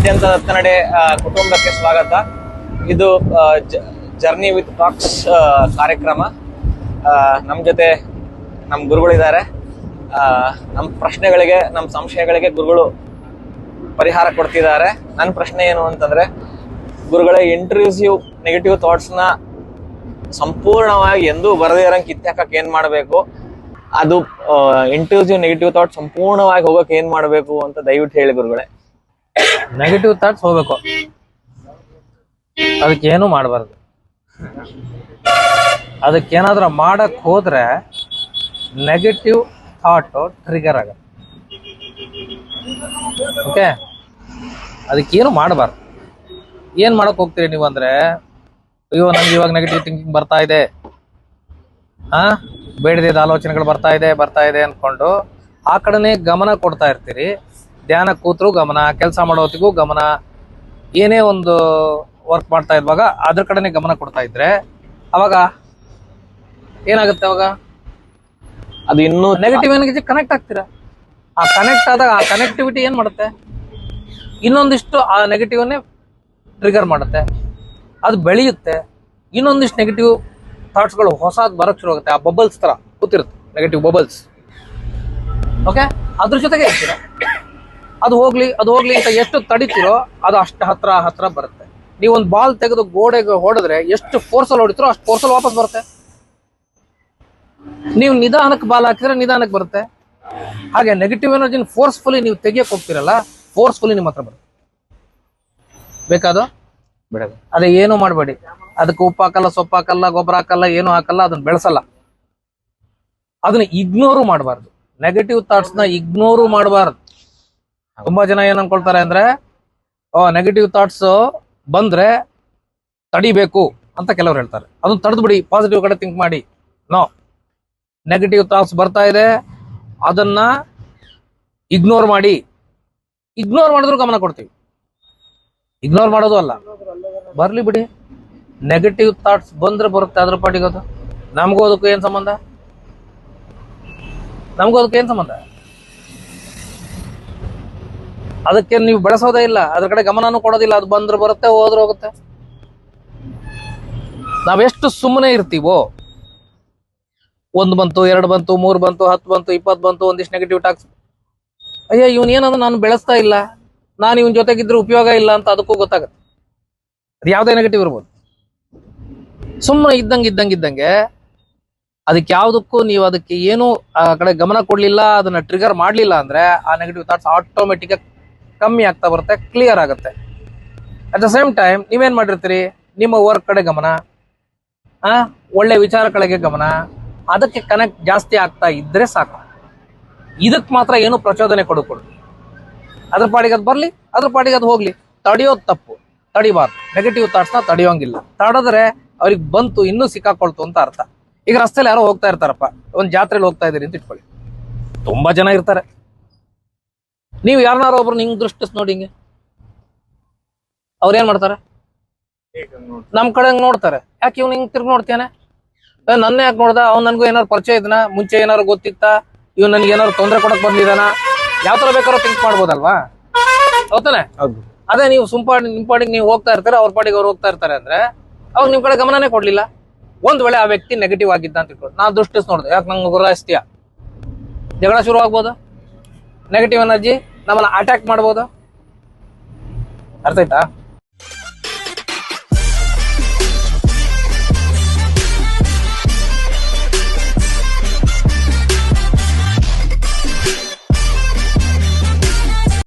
ಆದ್ಯಂತ ದತ್ತನಡೆ ಕುಟುಂಬಕ್ಕೆ ಸ್ವಾಗತ. ಇದು ಜರ್ನಿ ವಿತ್ ಟಾಕ್ಸ್ ಕಾರ್ಯಕ್ರಮ. ನಮ್ಮ ಜೊತೆ ನಮ್ಮ ಗುರುಗಳಿದ್ದಾರೆ. ನಮ್ಮ ಪ್ರಶ್ನೆಗಳಿಗೆ, ನಮ್ಮ ಸಂಶಯಗಳಿಗೆ ಗುರುಗಳು ಪರಿಹಾರ ಕೊಡ್ತಿದ್ದಾರೆ. ನನ್ನ ಪ್ರಶ್ನೆ ಏನು ಅಂತಂದ್ರೆ, ಗುರುಗಳೇ, ಇಂಟ್ರೂಸಿವ್ ನೆಗೆಟಿವ್ ಥಾಟ್ಸ್ನ ಸಂಪೂರ್ಣವಾಗಿ ಎಂದೂ ಬರದೇ ಇರೋಂಗೆ ಕಿತ್ತಾಕಕ್ಕೆ ಏನ್ ಮಾಡಬೇಕು, ಅದು ಇಂಟ್ರೂಸಿವ್ ನೆಗೆಟಿವ್ ಥಾಟ್ ಸಂಪೂರ್ಣವಾಗಿ ಹೋಗಕ್ಕೆ ಏನ್ ಮಾಡಬೇಕು ಅಂತ ದಯವಿಟ್ಟು ಹೇಳಿ ಗುರುಗಳೇ. ನೆಗೆಟಿವ್ ಥಾಟ್ಸ್ ಹೋಗ್ಬೇಕು, ಅದಕ್ಕೇನು ಮಾಡಬಾರ್ದು. ಅದಕ್ಕೇನಾದ್ರೂ ಮಾಡಕ್ ಹೋದ್ರೆ ನೆಗೆಟಿವ್ ಥಾಟ್ ಟ್ರಿಗರ್ ಆಗತ್ತೆ. ಓಕೆ, ಅದಕ್ಕೇನು ಮಾಡಬಾರ್ದು. ಏನ್ ಮಾಡಕ್ ಹೋಗ್ತೀರಿ ನೀವು ಅಂದ್ರೆ, ಅಯ್ಯೋ ನಮ್ಗೆ ಇವಾಗ ನೆಗೆಟಿವ್ ಥಿಂಕಿಂಗ್ ಬರ್ತಾ ಇದೆ, ಬೇಡದಿದ್ದ ಆಲೋಚನೆಗಳು ಬರ್ತಾ ಇದೆ ಅನ್ಕೊಂಡು ಆ ಕಡೆನೇ ಗಮನ ಕೊಡ್ತಾ ಇರ್ತೀರಿ. ಧ್ಯಾನ ಕೂತ್ರು ಗಮನ, ಕೆಲಸ ಮಾಡೋತಿಗೂ ಗಮನ, ಏನೇ ಒಂದು ವರ್ಕ್ ಮಾಡ್ತಾ ಇರುವಾಗ ಅದ್ರ ಕಡೆನೆ ಗಮನ ಕೊಡ್ತಾ ಇದ್ರೆ ಅವಾಗ ಏನಾಗುತ್ತೆ? ಅವಾಗ ಅದು ಇನ್ನೂ ನೆಗೆಟಿವ್ ಎನರ್ಜಿ ಕನೆಕ್ಟ್ ಆಗ್ತೀರಾ. ಆ ಕನೆಕ್ಟ್ ಆದಾಗ ಆ ಕನೆಕ್ಟಿವಿಟಿ ಏನ್ ಮಾಡುತ್ತೆ, ಇನ್ನೊಂದಿಷ್ಟು ಆ ನೆಗೆಟಿವ್ ಅನ್ನೇ ಟ್ರಿಗರ್ ಮಾಡುತ್ತೆ, ಅದು ಬೆಳೆಯುತ್ತೆ. ಇನ್ನೊಂದಿಷ್ಟು ನೆಗೆಟಿವ್ ಥಾಟ್ಸ್ಗಳು ಹೊಸದ್ ಬರಕ್ ಶುರು ಆಗುತ್ತೆ. ಆ ಬಬಲ್ಸ್ ತರ ಕೂತಿರುತ್ತೆ, ನೆಗೆಟಿವ್ ಬಬಲ್ಸ್. ಓಕೆ, ಅದ್ರ ಜೊತೆಗೆ ಇರ್ತೀರ. ಅದು ಹೋಗ್ಲಿ ಅಂತ ಎಷ್ಟು ತಡಿತೀರೋ ಅದು ಅಷ್ಟು ಹತ್ರ ಬರುತ್ತೆ. ನೀವೊಂದು ಬಾಲ್ ತೆಗೆದು ಗೋಡೆಗೆ ಹೊಡೆದ್ರೆ ಎಷ್ಟು ಫೋರ್ಸಲ್ಲಿ ಹೊಡಿತೀರೋ ಅಷ್ಟು ಫೋರ್ಸಲ್ಲಿ ವಾಪಸ್ ಬರುತ್ತೆ. ನೀವು ನಿಧಾನಕ್ಕೆ ಬಾಲ್ ಹಾಕಿದ್ರೆ ನಿಧಾನಕ್ಕೆ ಬರುತ್ತೆ. ಹಾಗೆ ನೆಗೆಟಿವ್ ಎನರ್ಜಿನ ಫೋರ್ಸ್ಫುಲಿ ನೀವು ತೆಗಿಯಕ್ ಹೋಗ್ತಿರಲ್ಲ, ಫೋರ್ಸ್ಫುಲಿ ನಿಮ್ಮ ಹತ್ರ ಬರುತ್ತೆ. ಬೇಕಾದೋ ಬಿಡೋದು, ಅದೇ ಏನು ಮಾಡಬೇಡಿ. ಅದಕ್ಕೆ ಉಪ್ಪು ಹಾಕಲ್ಲ, ಸೊಪ್ಪು ಹಾಕಲ್ಲ, ಗೊಬ್ಬರ ಹಾಕಲ್ಲ, ಏನು ಹಾಕಲ್ಲ, ಅದನ್ನ ಬೆಳೆಸಲ್ಲ. ಅದನ್ನ ಇಗ್ನೋರು ಮಾಡಬಾರ್ದು. ನೆಗೆಟಿವ್ ಥಾಟ್ಸ್ ನ ಇಗ್ನೋರು ಮಾಡಬಾರ್ದು. ತುಂಬಾ ಜನ ಏನ್ ಅನ್ಕೊಳ್ತಾರೆ ಅಂದ್ರೆ, ನೆಗೆಟಿವ್ ಥಾಟ್ಸ್ ಬಂದ್ರೆ ತಡಿಬೇಕು ಅಂತ ಕೆಲವ್ರು ಹೇಳ್ತಾರೆ. ಅದನ್ನ ತಡೆದು ಬಿಡಿ, ಪಾಸಿಟಿವ್ ಕಡೆ ಥಿಂಕ್ ಮಾಡಿ. ನೋ, ನೆಗೆಟಿವ್ ಥಾಟ್ಸ್ ಬರ್ತಾ ಇದೆ, ಅದನ್ನ ಇಗ್ನೋರ್ ಮಾಡಿ. ಇಗ್ನೋರ್ ಮಾಡಿದ್ರು ಗಮನ ಕೊಡ್ತೀವಿ, ಇಗ್ನೋರ್ ಮಾಡೋದು ಅಲ್ಲ. ಬರ್ಲಿ ಬಿಡಿ, ನೆಗೆಟಿವ್ ಥಾಟ್ಸ್ ಬಂದ್ರೆ ಬರುತ್ತೆ, ಅದ್ರ ಪಾಟಿಗೆ. ಅದು ನಮಗೂ ಅದಕ್ಕೂ ಏನ್ ಸಂಬಂಧ? ಅದಕ್ಕೆ ನೀವು ಬೆಳೆಸೋದೇ ಇಲ್ಲ, ಅದ್ರ ಕಡೆ ಗಮನನೂ ಕೊಡೋದಿಲ್ಲ. ಅದು ಬಂದ್ರೆ ಬರುತ್ತೆ, ಹೋದ್ರೆ ಹೋಗುತ್ತೆ. ನಾವೆಷ್ಟು ಸುಮ್ಮನೆ ಇರ್ತೀವೋ, 1 ಬಂತು, 2 ಬಂತು, 3 ಬಂತು, 10 ಬಂತು, 20 ಬಂತು, ಒಂದಿಷ್ಟು ನೆಗೆಟಿವ್ ಟಾಕ್ಸ್, ಅಯ್ಯ ಇವನ್ ಏನದು ನಾನು ಬೆಳೆಸ್ತಾ ಇಲ್ಲ, ನಾನು ಇವನ್ ಜೊತೆಗಿದ್ರೆ ಉಪಯೋಗ ಇಲ್ಲ ಅಂತ ಅದಕ್ಕೂ ಗೊತ್ತಾಗುತ್ತೆ. ಅದು ಯಾವುದೇ ನೆಗೆಟಿವ್ ಇರ್ಬೋದು. ಸುಮ್ಮನೆ ಇದ್ದಂಗೆ ಅದಕ್ಕೆ ಯಾವುದಕ್ಕೂ ನೀವು ಅದಕ್ಕೆ ಏನು ಆ ಕಡೆ ಗಮನ ಕೊಡ್ಲಿಲ್ಲ, ಅದನ್ನ ಟ್ರಿಗರ್ ಮಾಡ್ಲಿಲ್ಲ ಅಂದ್ರೆ ಆ ನೆಗೆಟಿವ್ ಥಾಟ್ಸ್ ಆಟೋಮೆಟಿಕ್ ಕಮ್ಮಿ ಆಗ್ತಾ ಬರುತ್ತೆ, ಕ್ಲಿಯರ್ ಆಗುತ್ತೆ. ಅಟ್ ದ ಸೇಮ್ ಟೈಮ್ ನೀವೇನ್ ಮಾಡಿರ್ತೀರಿ, ನಿಮ್ಮ ವರ್ಕ್ ಕಡೆ ಗಮನ, ಒಳ್ಳೆ ವಿಚಾರ ಕಡೆಗೆ ಗಮನ, ಅದಕ್ಕೆ ಕನೆಕ್ಟ್ ಜಾಸ್ತಿ ಆಗ್ತಾ ಇದ್ರೆ ಸಾಕು. ಇದಕ್ ಮಾತ್ರ ಏನು ಪ್ರಚೋದನೆ ಕೊಡು. ಅದ್ರ ಪಾಡಿಗೆ ಅದು ಬರ್ಲಿ, ಅದ್ರ ಪಾಡಿಗೆ ಅದು ಹೋಗ್ಲಿ. ತಡೆಯೋದು ತಪ್ಪು, ತಡಿಬಾರ್ದು. ನೆಗೆಟಿವ್ ಥಾಟ್ಸ್ ನ ತಡೆಯೋಂಗಿಲ್ಲ. ತಡೆದ್ರೆ ಅವ್ರಿಗೆ ಬಂತು, ಇನ್ನೂ ಸಿಕ್ಕಾಕೊಳ್ತು ಅಂತ ಅರ್ಥ. ಈಗ ರಸ್ತೆಯಲ್ಲಿ ಯಾರೋ ಹೋಗ್ತಾ ಇರ್ತಾರಪ್ಪ, ಒಂದ್ ಜಾತ್ರೆಯಲ್ಲಿ ಹೋಗ್ತಾ ಇದೀರಿ ಅಂತ ಇಟ್ಕೊಳ್ಳಿ, ತುಂಬಾ ಜನ ಇರ್ತಾರೆ. ನೀವು ಯಾರನ್ನಾರು ಒಬ್ರು ಹಿಂಗ್ ದೃಷ್ಟಿಸ್ ನೋಡಿ, ಹಿಂಗೆ ಅವ್ರ ಏನ್ ಮಾಡ್ತಾರೆ, ನಮ್ ಕಡೆ ನೋಡ್ತಾರೆ. ಯಾಕೆ ಇವ್ನು ಹಿಂಗ್ ತಿರ್ಗಿ ನೋಡ್ತೇನೆ, ನನ್ನ ಯಾಕೆ ನೋಡ್ದ, ಅವ್ನು ನನ್ಗೂ ಏನಾರು ಪರಿಚಯ ಇದನ, ಮುಂಚೆ ಏನಾರು ಗೊತ್ತಿತ್ತ, ಇವ್ ನನ್ಗೆ ಏನಾರು ತೊಂದರೆ ಕೊಡಕ್ ಬಂದಿದಾನ, ಯಾವ ತರ ಬೇಕಾದ್ರೂ ಥಿಂಕ್ ಮಾಡ್ಬೋದಲ್ವಾ? ಹೌದಾನೆ? ಅದೇ ನೀವು ನಿಮ್ ಪಾಡಿಗೆ ನೀವು ಹೋಗ್ತಾ ಇರ್ತಾರೆ, ಅವ್ರ ಪಾಡಿಗೆ ಅವ್ರು ಹೋಗ್ತಾ ಇರ್ತಾರೆ ಅಂದ್ರೆ ಅವಾಗ ನಿಮ್ ಕಡೆ ಗಮನನೇ ಕೊಡ್ಲಿಲ್ಲ. ಒಂದ್ ವೇಳೆ ಆ ವ್ಯಕ್ತಿ ನೆಗೆಟಿವ್ ಆಗಿದ್ದ ಅಂತ ಇಟ್ಕೊಂಡು ನಾ ದೃಷ್ಟಿಸ್ ನೋಡ್ದೆ, ಯಾಕೆ ನಂಗೆ ಗುರಾಯಿಸ್ತೀಯ, ಜಗಳ ಶುರು ಆಗ್ಬೋದು. ನೆಗೆಟಿವ್ ಎನರ್ಜಿ ನಮ್ಮನ್ನ ಅಟ್ಯಾಕ್ ಮಾಡ್ಬೋದು. ಅರ್ಥ ಆಯ್ತಾ?